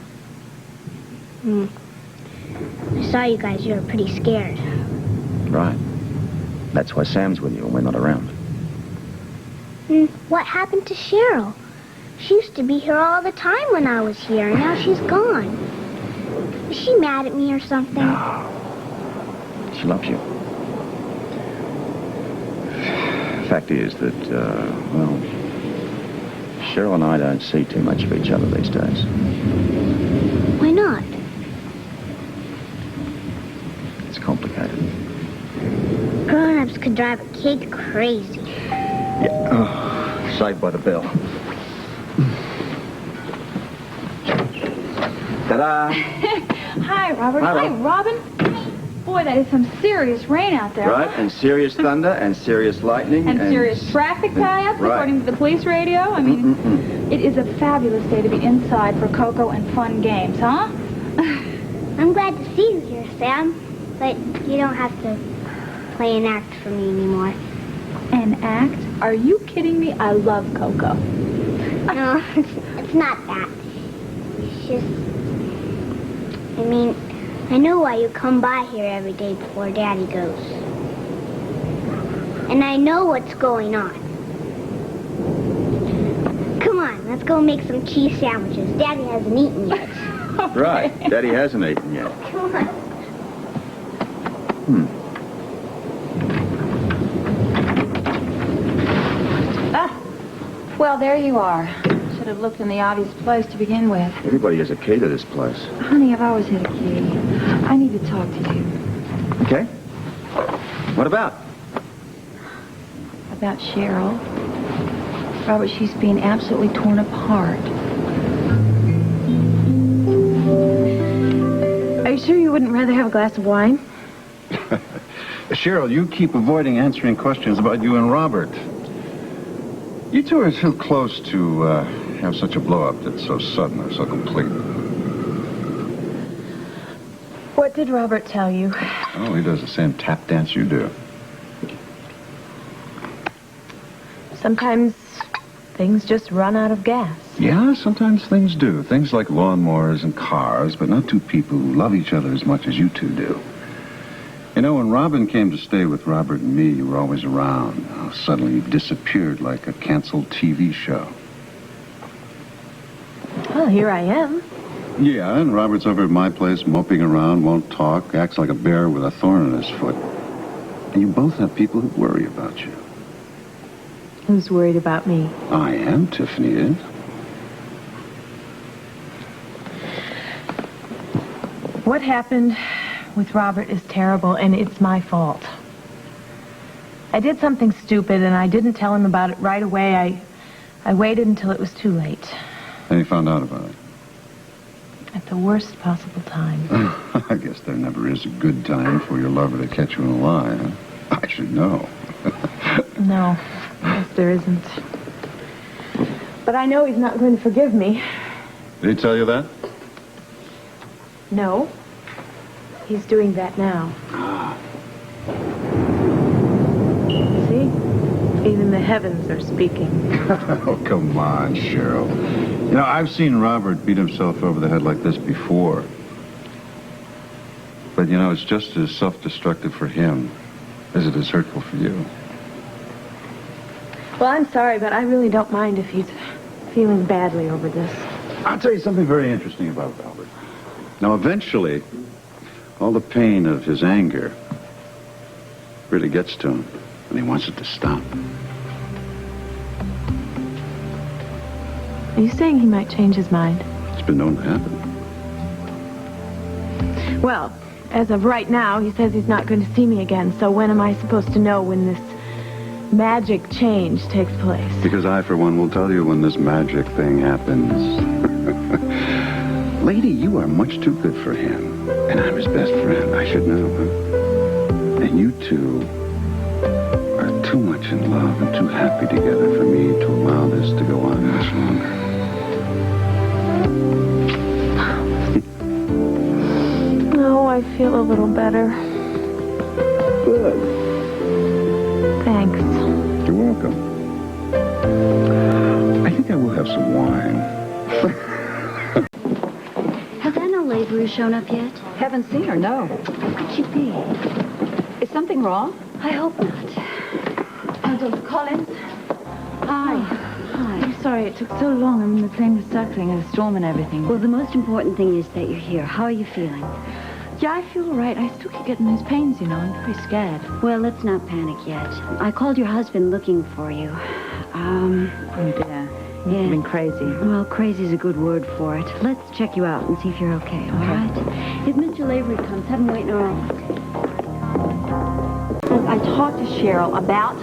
I saw you guys. You were pretty scared. Right. That's why Sam's with you when we're not around. What happened to Cheryl? She used to be here all the time when I was here, and now she's gone. Is she mad at me or something? No. She loves you. Fact is that, well, Cheryl and I don't see too much of each other these days. Why not? It's complicated. Grown-ups could drive a kid crazy. Yeah. Oh, saved by the bell. Ta-da! Hi, Robert. Hi, Hi, Robin. Boy, that is some serious rain out there. Right, and serious thunder, and serious lightning, And serious traffic tie-ups, right. according to the police radio. I mean, it is a fabulous day to be inside for cocoa and fun games, huh? I'm glad to see you here, Sam. But you don't have to play an act for me anymore. An act? Are you kidding me? I love cocoa. No, it's not that. It's just... I mean, I know why you come by here every day before Daddy goes. And I know what's going on. Come on, let's go make some cheese sandwiches. Daddy hasn't eaten yet. Right, Daddy hasn't eaten yet. Come on. Well, there you are. Should have looked in the obvious place to begin with. Everybody has a key to this place. Honey, I've always had a key. I need to talk to you. Okay. What about? About Cheryl. Robert, she's being absolutely torn apart. Are you sure you wouldn't rather have a glass of wine? Cheryl, you keep avoiding answering questions about you and Robert. You two are too close to have such a blow-up that's so sudden or so complete. What did Robert tell you? Oh, he does the same tap dance you do. Sometimes things just run out of gas. Yeah, sometimes things do. Things like lawnmowers and cars, but not two people who love each other as much as you two do. You know, when Robin came to stay with Robert and me, you were always around. Oh, suddenly you disappeared like a canceled TV show. Well, here I am. Yeah, and Robert's over at my place, moping around, won't talk, acts like a bear with a thorn in his foot. And you both have people who worry about you. Who's worried about me? I am, Tiffany is. What happened with Robert is terrible, and it's my fault. I did something stupid, and I didn't tell him about it right away. I waited until it was too late. And you found out about it? At the worst possible time. I guess there never is a good time for your lover to catch you in a lie, huh? I should know. No, yes, there isn't. But I know he's not going to forgive me. Did he tell you that? No. He's doing that now. See? Even the heavens are speaking. Oh, come on, Cheryl. You know, I've seen Robert beat himself over the head like this before. But, you know, it's just as self-destructive for him as it is hurtful for you. Well, I'm sorry, but I really don't mind if he's feeling badly over this. I'll tell you something very interesting about Robert. Now, eventually, all the pain of his anger really gets to him, and he wants it to stop. Are you saying he might change his mind? It's been known to happen. Well, as of right now, he says he's not going to see me again, so when am I supposed to know when this magic change takes place? Because I, for one, will tell you when this magic thing happens. Lady, you are much too good for him. And I'm his best friend. I should know, huh? And you two are too much in love and too happy together for me to allow this to go on much longer. No, I feel a little better. Good. Thanks. You're welcome. I think I will have some wine. Has Anna Lavery shown up yet? Haven't seen her, no. Where could she be? Is something wrong? I hope not. Collins? Hi. I'm sorry it took so long. I mean, the plane was circling and a storm and everything. Well, the most important thing is that you're here. How are you feeling? Yeah, I feel all right. I still keep getting those pains, you know. I'm pretty scared. Well, let's not panic yet. I called your husband looking for you. Oh, dear. You've been crazy. Well, crazy is a good word for it. Let's check you out and see if you're okay, all right? If Mr. Lavery comes, have him wait in our office. I talked to Cheryl about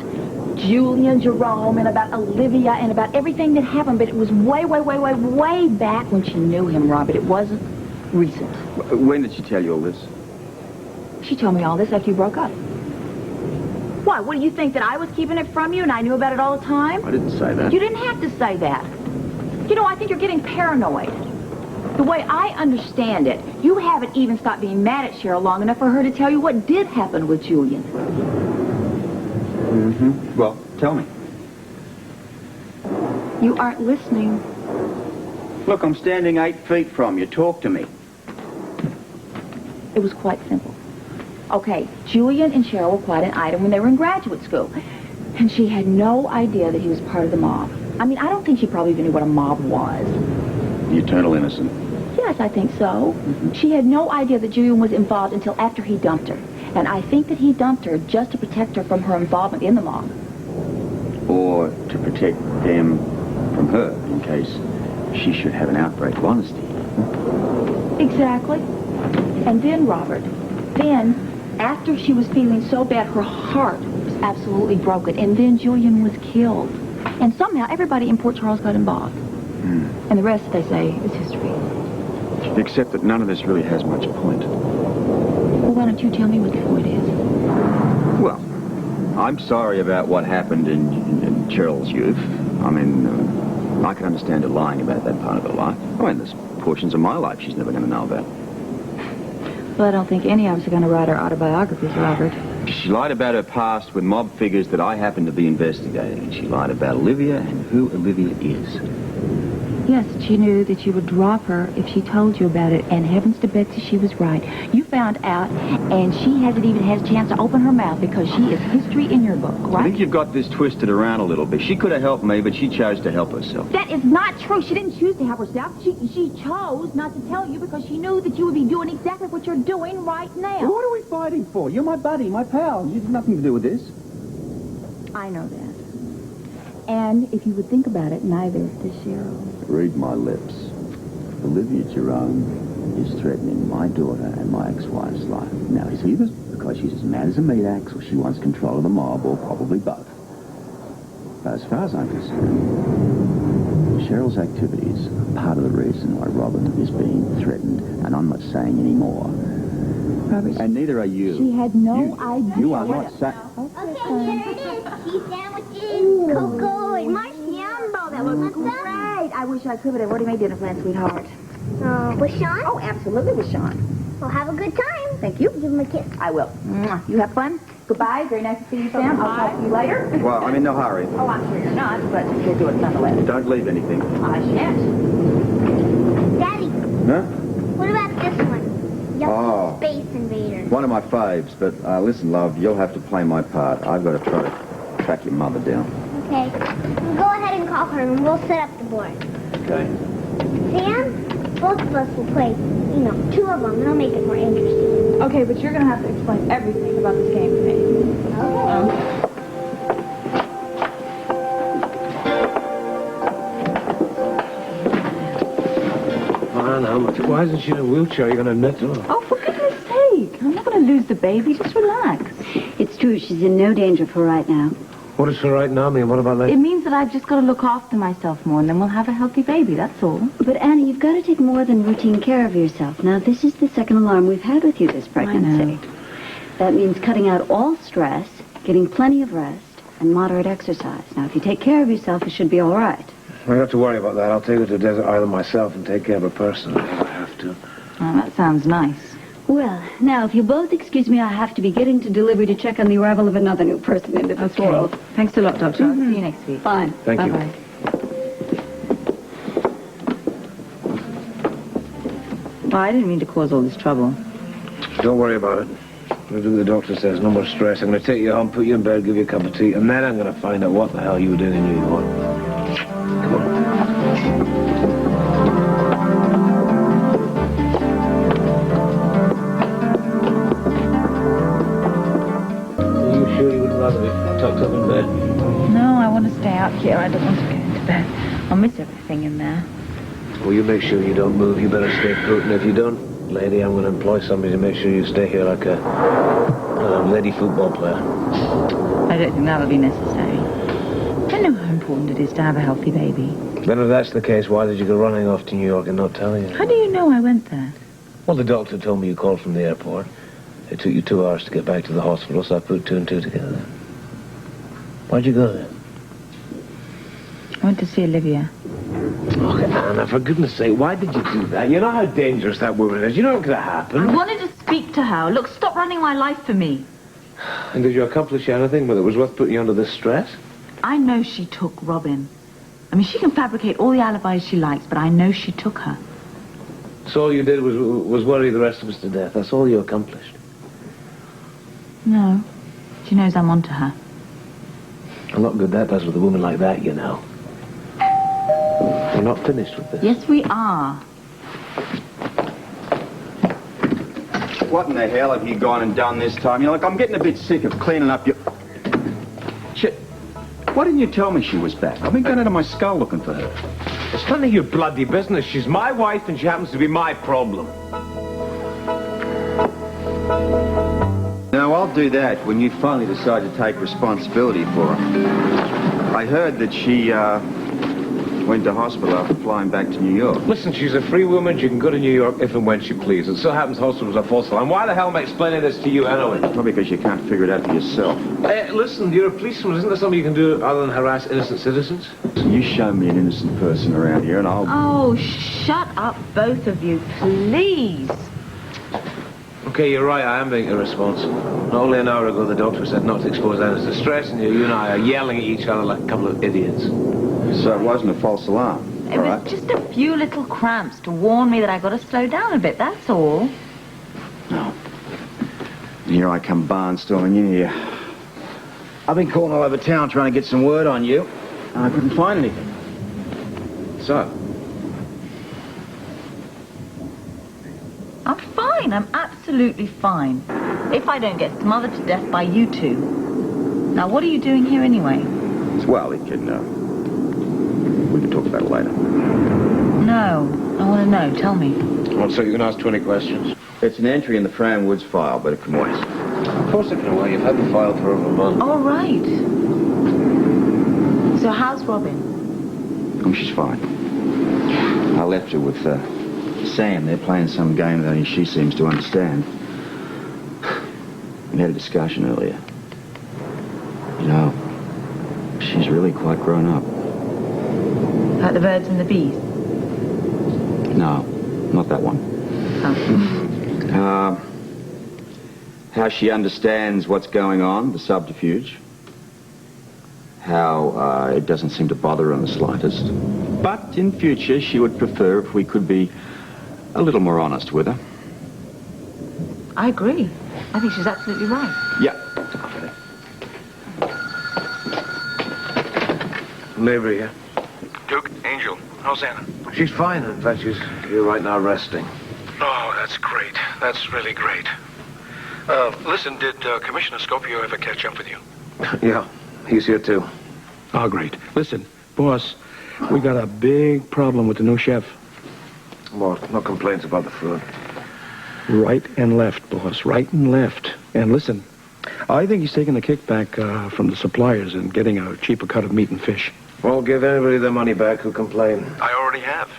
Julian, Jerome, and about Olivia, and about everything that happened, but it was way back when she knew him, Robert. It wasn't recent. When did she tell you all this? She told me all this after you broke up. Why, what do you think, that I was keeping it from you and I knew about it all the time? I didn't say that. You didn't have to say that. You know, I think you're getting paranoid. The way I understand it, you haven't even stopped being mad at Cheryl long enough for her to tell you what did happen with Julian. Mm-hmm. Well, tell me. You aren't listening. Look, I'm standing 8 feet from you. Talk to me. It was quite simple. Okay, Julian and Cheryl were quite an item when they were in graduate school. And she had no idea that he was part of the mob. I mean, I don't think she probably even knew what a mob was. The eternal innocent. Yes, I think so. She had no idea that Julian was involved until after he dumped her. And I think that he dumped her just to protect her from her involvement in the mob. Or to protect them from her, in case she should have an outbreak of honesty. Exactly. And then, Robert, after she was feeling so bad, her heart was absolutely broken. And then Julian was killed. And somehow everybody in Port Charles got involved. And the rest, they say, is history. Except that none of this really has much point. Well, why don't you tell me what the point is? Well, I'm sorry about what happened in Cheryl's youth. I mean, I can understand her lying about that part of her life. I mean, there's portions of my life she's never going to know about. Well, I don't think any of us are going to write our autobiographies, Robert. She lied about her past with mob figures that I happen to be investigating. She lied about Olivia and who Olivia is. Yes, she knew that you would drop her if she told you about it, and heavens to Betsy, she was right. You found out, and she hasn't even had a chance to open her mouth because she is history in your book, right? I think you've got this twisted around a little bit. She could have helped me, but she chose to help herself. That is not true. She didn't choose to help herself. She chose not to tell you because she knew that you would be doing exactly what you're doing right now. What are we fighting for? You're my buddy, my pal. You have nothing to do with this. I know that. And if you would think about it, neither does Cheryl. Read my lips. Olivia Jerome is threatening my daughter and my ex-wife's life. Now, it's either because she's as mad as a meat axe or she wants control of the mob, or probably both. But as far as I'm concerned, Cheryl's activities are part of the reason why Robin is being threatened, and I'm not saying any more. Robert, And neither are you. she had no idea. You are not saying... Okay, here it is. Cheese sandwiches, cocoa, and marshmallow. That looks great. I wish I could, but I've already made dinner plans, sweetheart. With Sean? Oh, absolutely with Sean. Well, have a good time. Thank you. Give him a kiss. I will. Mwah. You have fun. Goodbye. Very nice to see you, Sam. I'll talk to you later. Well, I'm in no hurry. Oh, I'm sure you're not, but you'll do it nonetheless. Don't leave anything. I shan't. Daddy, Huh? what about this one? Yellow Space Invaders. One of my faves, but listen, love, you'll have to play my part. I've got to try to track your mother down. Okay. Well, go ahead and call her, and we'll set up the board. Okay. Sam, both of us will play, two of them. It'll make it more interesting. Okay, but you're going to have to explain everything about this game to me. Okay. Why isn't she in a wheelchair? You're going to admit to her. Oh, for goodness sake. I'm not going to lose the baby. Just relax. It's true. She's in no danger for right now. What does for right now mean? What about later? It means that I've just got to look after myself more, and then we'll have a healthy baby, that's all. But, Annie, you've got to take more than routine care of yourself. Now, this is the second alarm we've had with you this pregnancy. That means cutting out all stress, getting plenty of rest, and moderate exercise. Now, if you take care of yourself, it should be all right. I don't have to worry about that. I'll take her to the desert island myself and take care of her personally if I have to. Oh, that sounds nice. Well, now, if you both excuse me, I have to be getting to delivery to check on the arrival of another new person into this world. Thanks a lot, Doctor. I'll see you next week. Fine. Thank you. Bye-bye. Well, I didn't mean to cause all this trouble. Don't worry about it. I'll do what the doctor says. No more stress. I'm going to take you home, put you in bed, give you a cup of tea, and then I'm going to find out what the hell you were doing in New York. Come on. Tucked up in bed. No, I want to stay out here. I don't want to get into bed. I'll miss everything in there. Well, you make sure you don't move. You better stay put. And if you don't, lady, I'm going to employ somebody to make sure you stay here like a lady football player. I don't think that'll be necessary. I know how important it is to have a healthy baby. Then if that's the case, why did you go running off to New York and not tell you? How do you know I went there? Well, the doctor told me you called from the airport. It took you 2 hours to get back to the hospital, so I put 2 and 2 together. Why'd you go there? I went to see Olivia. Oh, Anna, for goodness sake, why did you do that? You know how dangerous that woman is. You know what could have happened. I wanted to speak to her. Look, stop running my life for me. And did you accomplish anything that was worth putting you under this stress? I know she took Robin. I mean, she can fabricate all the alibis she likes, but I know she took her. So all you did was worry the rest of us to death. That's all you accomplished. No. She knows I'm onto her. A lot of good that does with a woman like that, you know. We're not finished with this. Yes, we are. What in the hell have you gone and done this time? Look, I'm getting a bit sick of cleaning up your... Shit. Why didn't you tell me she was back? I've been going out of my skull looking for her. It's none of your bloody business. She's my wife and she happens to be my problem. Now, I'll do that when you finally decide to take responsibility for her. I heard that she, went to hospital after flying back to New York. Listen, she's a free woman. She can go to New York if and when she pleases. It so happens hospital's a false alarm. Why the hell am I explaining this to you anyway? Probably because you can't figure it out for yourself. Hey, listen, you're a policeman. Isn't there something you can do other than harass innocent citizens? You show me an innocent person around here and I'll... Oh, shut up, both of you, please. Okay, you're right. I am being irresponsible. Not only an hour ago, the doctor said not to expose Anna's distress, and you and I are yelling at each other like a couple of idiots. So it wasn't a false alarm, It was just a few little cramps to warn me that I got to slow down a bit, that's all. No. And here I come barnstorming in here. I've been calling all over town trying to get some word on you, and I couldn't find anything. So? I'm fine. I'm absolutely fine. If I don't get smothered to death by you two. Now, what are you doing here anyway? Well, we can talk about it later. No. I want to know. Tell me. Oh, so you can ask 20 questions? It's an entry in the Fran Woods file, but it can wait. Of course it can wait. You've had the file for over a month. All right. So how's Robin? Oh, she's fine. I left her with Sam. They're playing some game that only she seems to understand. We had a discussion earlier. You know, she's really quite grown up. Like the birds and the bees? No, not that one. Oh. How she understands what's going on, the subterfuge. How it doesn't seem to bother her in the slightest. But in future, she would prefer if we could be a little more honest with her. I agree. I think she's absolutely right. Yeah. Lavery here. Duke, Angel, how's Anna? She's fine. In fact, she's here right now resting. Oh, that's great. That's really great. Listen, did Commissioner Scopio ever catch up with you? Yeah, he's here too. Oh, great. Listen, boss, we got a big problem with the new chef. Well, no complaints about the food. Right and left, boss. Right and left. And listen, I think he's taking the kickback from the suppliers and getting a cheaper cut of meat and fish. Well, give anybody their money back who complain. I already have.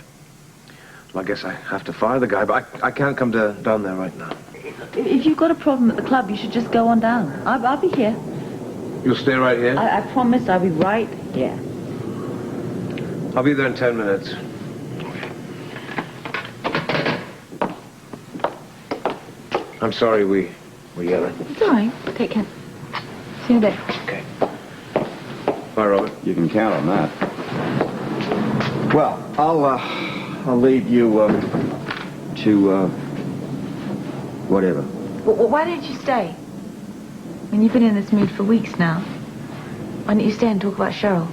Well, I guess I have to fire the guy, but I can't come down there right now. If you've got a problem at the club, you should just go on down. I'll be here. You'll stay right here? I promise I'll be right here. I'll be there in 10 minutes. I'm sorry we were yelling. It's all right. Take care. See you there. Okay. Bye, Robert. You can count on that. Well, I'll leave you to whatever. Well, why don't you stay? I mean, you've been in this mood for weeks now. Why don't you stay and talk about Cheryl?